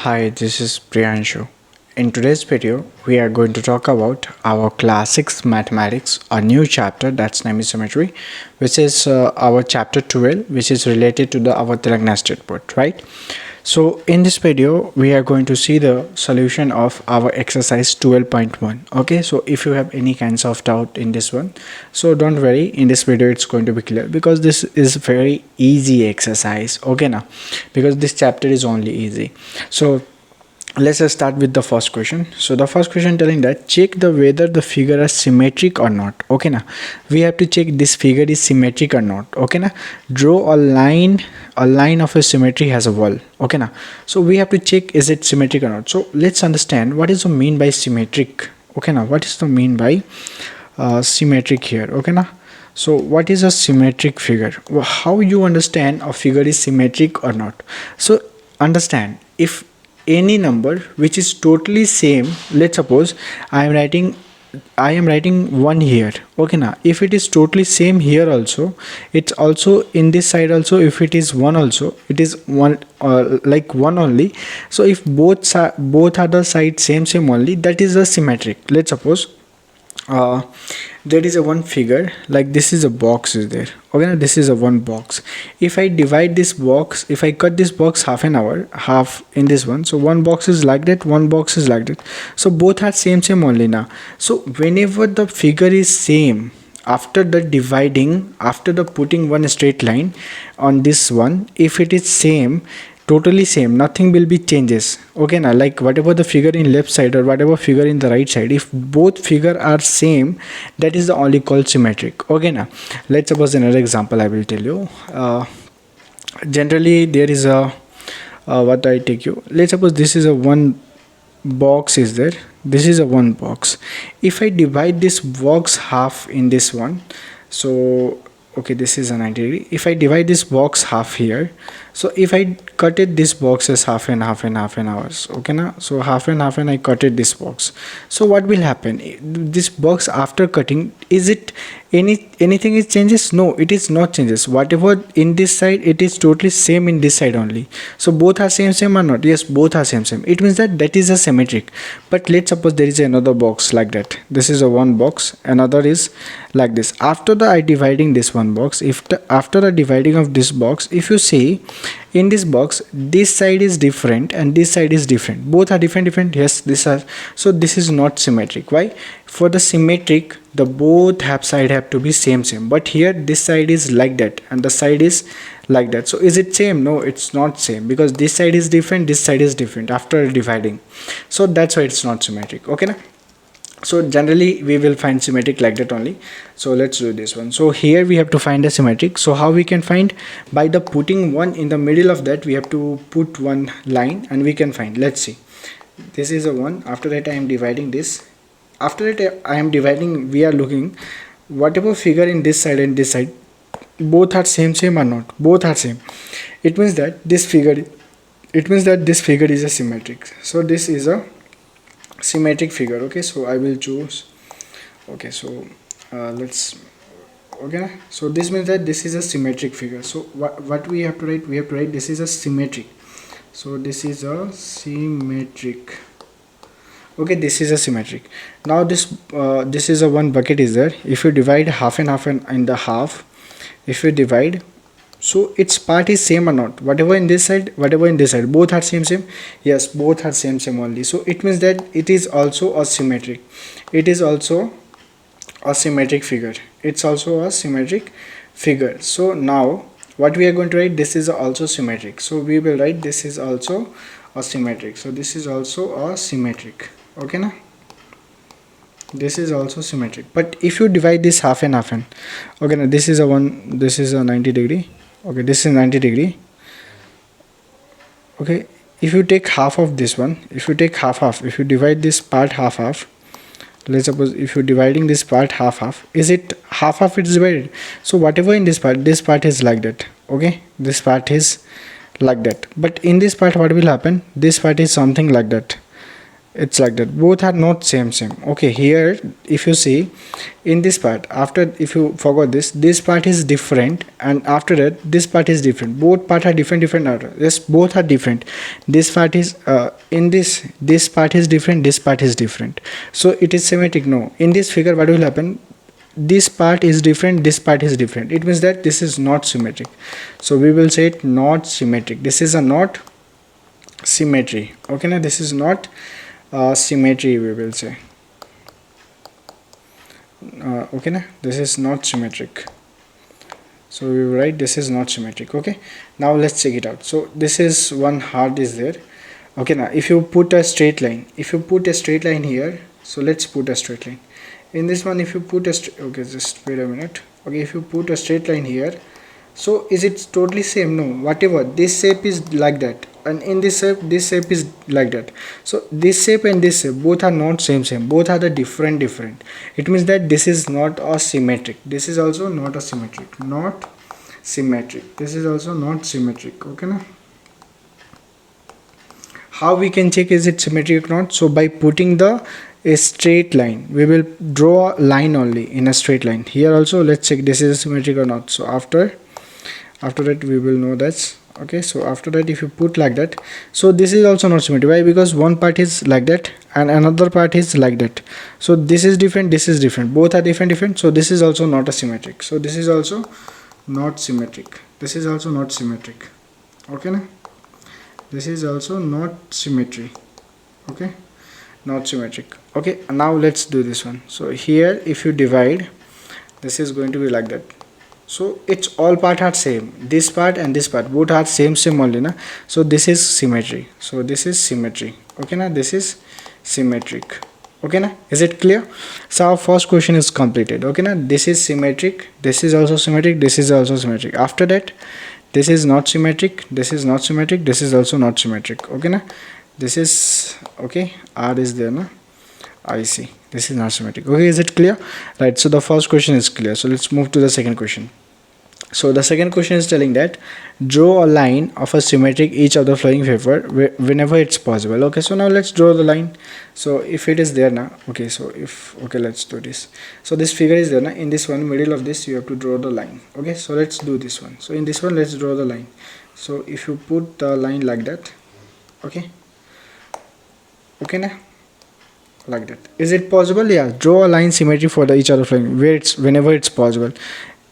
Hi, this is Priyanshu. In today's video, we are going to talk about our class 6 mathematics, a new chapter that's named Symmetry, which is our chapter 12, which is related to our Telangana State Board, right? So in this video, we are going to see the solution of our exercise 12.1. Okay, so if you have any kinds of doubt in this one, so don't worry, in this video it's going to be clear because this is very easy exercise. Okay now, because this chapter is only easy. So let's just start with the first question. So the first question telling that check the whether the figure is symmetric or not. Okay now, we have to check this figure is symmetric or not. Okay now, draw a line of a symmetry has a wall. Okay now, so we have to check is it symmetric or not. So let's understand what is the mean by symmetric. Okay now, what is the mean by symmetric here. Okay now, so what is a symmetric figure? How you understand a figure is symmetric or not? So understand, if any number which is totally same, let's suppose I am writing 1 here. Okay now, if it is totally same here also, it's also in this side also. If it is 1 also, it is 1 like 1 only. So if both are the side same only, that is a symmetric. Let's suppose there is a one figure like this is a box is there. Okay now, this is a one box. If I divide this box, if I cut this box half in this one, so one box is like that, one box is like that, so both are same only now. So whenever the figure is same, after the dividing, after the putting one straight line on this one, if it is same, totally same, nothing will be changes. Okay now, like whatever the figure in left side or whatever figure in the right side, if both figure are same, that is the only called symmetric. Okay now, let's suppose another example I will tell you. Generally there is a what I take you, let's suppose this is a one box is there, this is a one box. If I divide this box half in this one, so okay, this is a 90 degree. If I divide this box half here, so if I cut it this box is half and hours. Okay now, so half and I cut it this box. So what will happen, this box after cutting, is it anything is changes? No, it is not changes. Whatever in this side, it is totally same in this side only. So both are same or not? Yes, both are same. It means that is a symmetric. But let's suppose there is another box like that, this is a one box, another is like this. After the I dividing this one box, after the dividing of this box, if you see in this box, this side is different and this side is different, both are different. Yes, this are, so this is not symmetric. Why? For the symmetric, the both side have to be same, but here this side is like that and the side is like that. So is it same? No, it's not same, because this side is different, this side is different after dividing. So that's why it's not symmetric. Okay now, so generally we will find symmetric like that only. So let's do this one. So here we have to find a symmetric. So how we can find? By the putting one in the middle of that, we have to put one line and we can find. Let's see, this is a 1. After that I am dividing this. After that I am dividing, we are looking whatever figure in this side and this side, both are same or not? Both are same. It means that this figure is a symmetric. So this is a symmetric figure. Okay, so I will choose. Okay, so let's, okay, so this means that this is a symmetric figure. So what we have to write? We have to write this is a symmetric. So this is a symmetric. Okay, this is a symmetric. Now this is a one bucket is there. If you divide half and in the half, if you divide, so its part is same or not? Whatever in this side, whatever in this side, both are same. Yes, both are same only. So it means that it is also a symmetric. It is also a symmetric figure. It's also a symmetric figure. So now what we are going to write, this is also symmetric. So we will write this is also a symmetric. So this is also a symmetric. Okay now, this is also symmetric. But if you divide this half and okay now, this is a 1, this is a 90 degree. Okay, this is 90 degree. Okay, if you take half of this one, if you take half, if you divide this part half, let's suppose if you're dividing this part half, is it half it's divided? So whatever in this part is like that. Okay, this part is like that. But in this part, what will happen? This part is something like that. It's like that, both are not same. Okay, here if you see in this part, after, if you forgot this part is different, and after that this part is different. Both part are different order. Yes, both are different. This part is in this part is different, this part is different, so it is symmetric. No, in this figure what will happen, this part is different, this part is different, it means that this is not symmetric. So we will say it not symmetric. This is a not symmetry. Okay, now this is not symmetry, we will say. Okay, now this is not symmetric, so we will write this is not symmetric. Okay, now let's check it out. So this is one heart is there. Okay, now if you put a straight line, here, so let's put a straight line in this one. If you put a okay, just wait a minute. Okay, if you put a straight line here, so is it totally same? No, whatever, this shape is like that, and in this shape is like that. So this shape and this shape both are not same, both are the different. It means that this is not a symmetric. This is also not a symmetric, not symmetric. This is also not symmetric. Okay, now how we can check is it symmetric or not? So by putting a straight line, we will draw a line only in a straight line. Here also let's check this is symmetric or not. So after that we will know that. Okay, so after that if you put like that, so this is also not symmetric. Why? Because one part is like that and another part is like that. So this is different, this is different, both are different. So this is also not a symmetric. So this is also not symmetric. This is also not symmetric. Okay, now this is also not symmetry. Okay, not symmetric. Okay, now let's do this one. So here if you divide, this is going to be like that. So it's all part are same, this part and this part both are same only na. So this is symmetry. So this is symmetry. Okay, now this is symmetric. Okay, now is it clear? So our first question is completed. Okay, now this is symmetric, this is also symmetric, this is also symmetric. After that this is not symmetric, this is not symmetric, this is also not symmetric. Okay, now this is okay, R is there na, I see, this is not symmetric. Okay, is it clear? Right, so the first question is clear. So let's move to the second question. So the second question is telling that draw a line of a symmetric each of the following paper whenever it's possible. Okay, so now let's draw the line. So if it is there now, okay, so if, okay, let's do this. So this figure is there now, in this one middle of this you have to draw the line. Okay, so let's do this one. So in this one let's draw the line. So if you put the line like that, okay, okay, now like that, is it possible? Yeah, draw a line symmetry for the each other following whenever it's possible.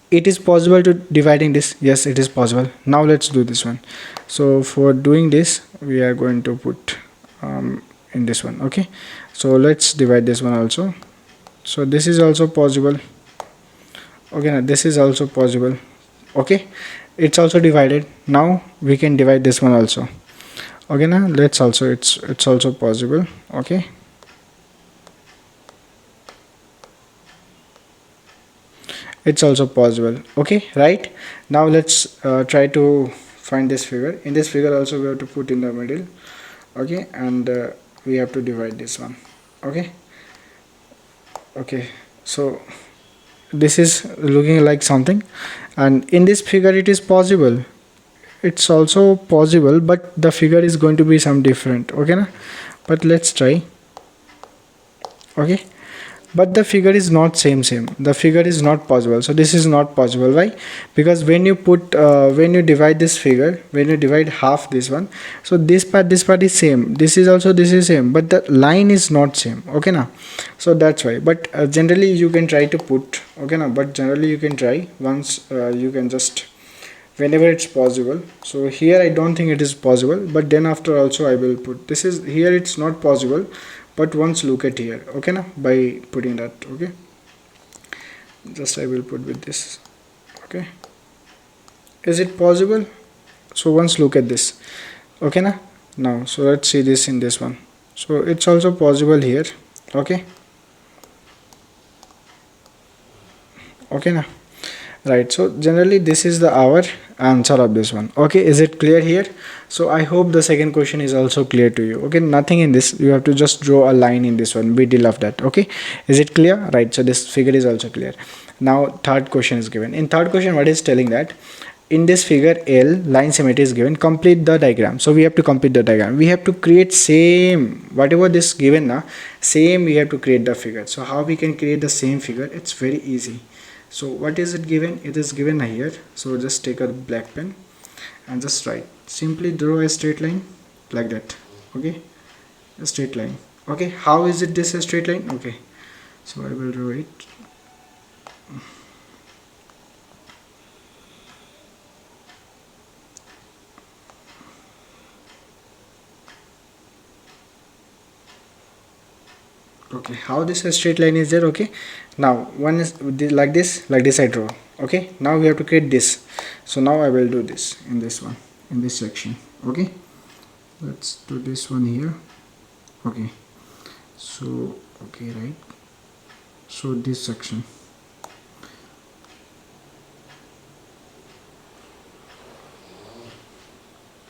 It is possible to dividing this. Yes, it is possible. Now let's do this one. So for doing this we are going to put in this one. Okay, so let's divide this one also. So this is also possible. Okay, now this is also possible. Okay, it's also divided. Now we can divide this one also. Okay, now let's also, it's also possible. Okay, it's also possible. Okay, right, now let's try to find this figure. In this figure also we have to put in the middle. Okay, and we have to divide this one. Okay, okay, so this is looking like something, and in this figure it is possible, it's also possible, but the figure is going to be some different. Okay, na? But let's try. Okay, but the figure is not same, the figure is not possible. So this is not possible. Why? Because when you put when you divide this figure, when you divide half this one, so this part is same, this is also, this is same, but the line is not same. Okay, now, so that's why. But generally you can try to put, okay, now, but generally you can try once, you can just whenever it's possible. So here I don't think it is possible, but then after also I will put, this is here it's not possible, but once look at here. Okay, now, by putting that. Okay, just I will put with this. Okay, is it possible? So once look at this. Okay, now so let's see this in this one. So it's also possible here. Okay, okay, now, right, so generally this is the our answer of this one. Okay, is it clear here? So I hope the second question is also clear to you. Okay, nothing in this, you have to just draw a line in this one, middle of that. Okay, is it clear? Right, so this figure is also clear. Now third question is given. In third question what is telling that in this figure L, line symmetry is given. Complete the diagram. So we have to complete the diagram. We have to create same whatever this given now, same we have to create the figure. So how we can create the same figure? It's very easy. So what is it given? It is given here. So just take a black pen and just write. Simply draw a straight line like that. Okay, a straight line. Okay, how is it this a straight line? Okay, so I will draw it. Okay, how this a straight line is there? Okay, now one is like this I draw. Okay, now we have to create this. So now I will do this in this one, in this section. Okay, let's do this one here. Okay, so okay, right, so this section.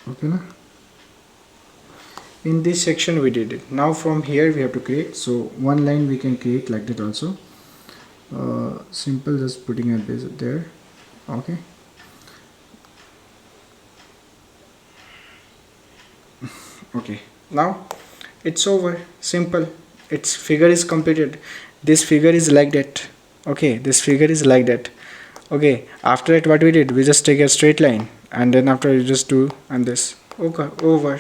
Okay now, in this section we did it. Now from here we have to create, so one line we can create like that also. Simple, just putting a base there. Okay, okay, now it's over. Simple, its figure is completed. This figure is like that. Okay, this figure is like that. Okay, after that what we did, we just take a straight line and then after you just do and this. Okay, over.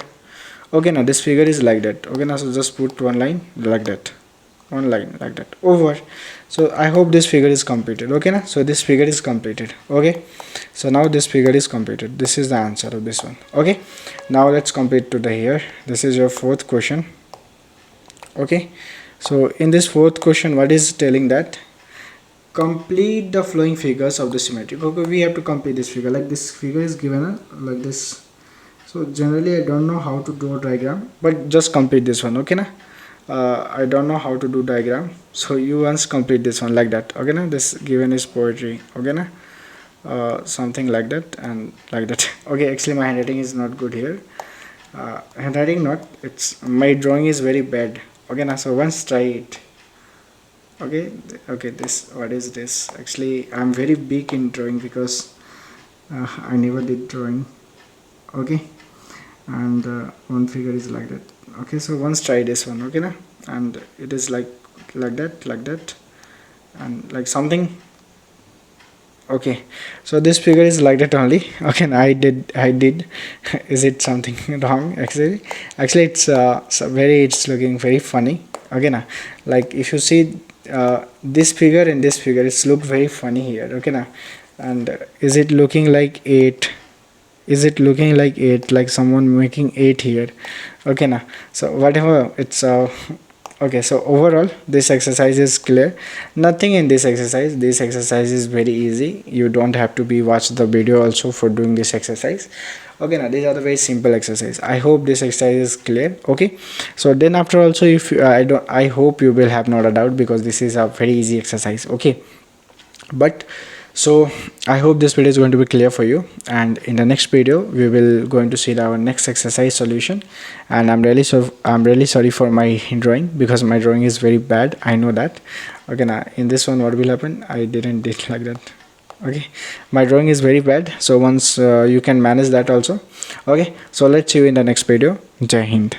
Okay, now this figure is like that. Okay, now so just put one line like that, one line like that, over. So I hope this figure is completed. Okay now, so this figure is completed. Okay, so now this figure is completed. This is the answer of this one. Okay, now let's complete to the here. This is your fourth question. Okay, so in this fourth question what is telling that complete the flowing figures of the symmetric. Okay, we have to complete this figure. Like this figure is given like this. So generally I don't know how to do a diagram, but just complete this one. Okay na, I don't know how to do diagram, so you once complete this one like that. Okay na, this given is poetry. Okay na, something like that and like that. Okay, actually my handwriting is not good here. Handwriting not, it's my drawing is very bad. Okay na, so once try it. Okay, okay, this, what is this? Actually I'm very big in drawing because I never did drawing. Okay, and one figure is like that. Okay, so once try this one. Okay na, and it is like that and like something. Okay, so this figure is like that only. Okay, I did is it something wrong? Actually it's it's looking very funny. Okay na, like if you see this figure and this figure, it's look very funny here. Okay na, and is it looking like 8? Is it looking like 8, like someone making 8 here? Okay na, so whatever, it's okay, so overall this exercise is clear. Nothing in this exercise. This exercise is very easy. You don't have to be watch the video also for doing this exercise. Okay now, these are the very simple exercise. I hope this exercise is clear. Okay, so then after also, if I hope you will have not a doubt, because this is a very easy exercise. Okay, but so I hope this video is going to be clear for you, and in the next video we will going to see our next exercise solution. And I'm really sorry for my drawing, because my drawing is very bad, I know that. Okay, now in this one what will happen, I didn't did like that. Okay, my drawing is very bad, so once you can manage that also. Okay, so let's see you in the next video. Jai Hind.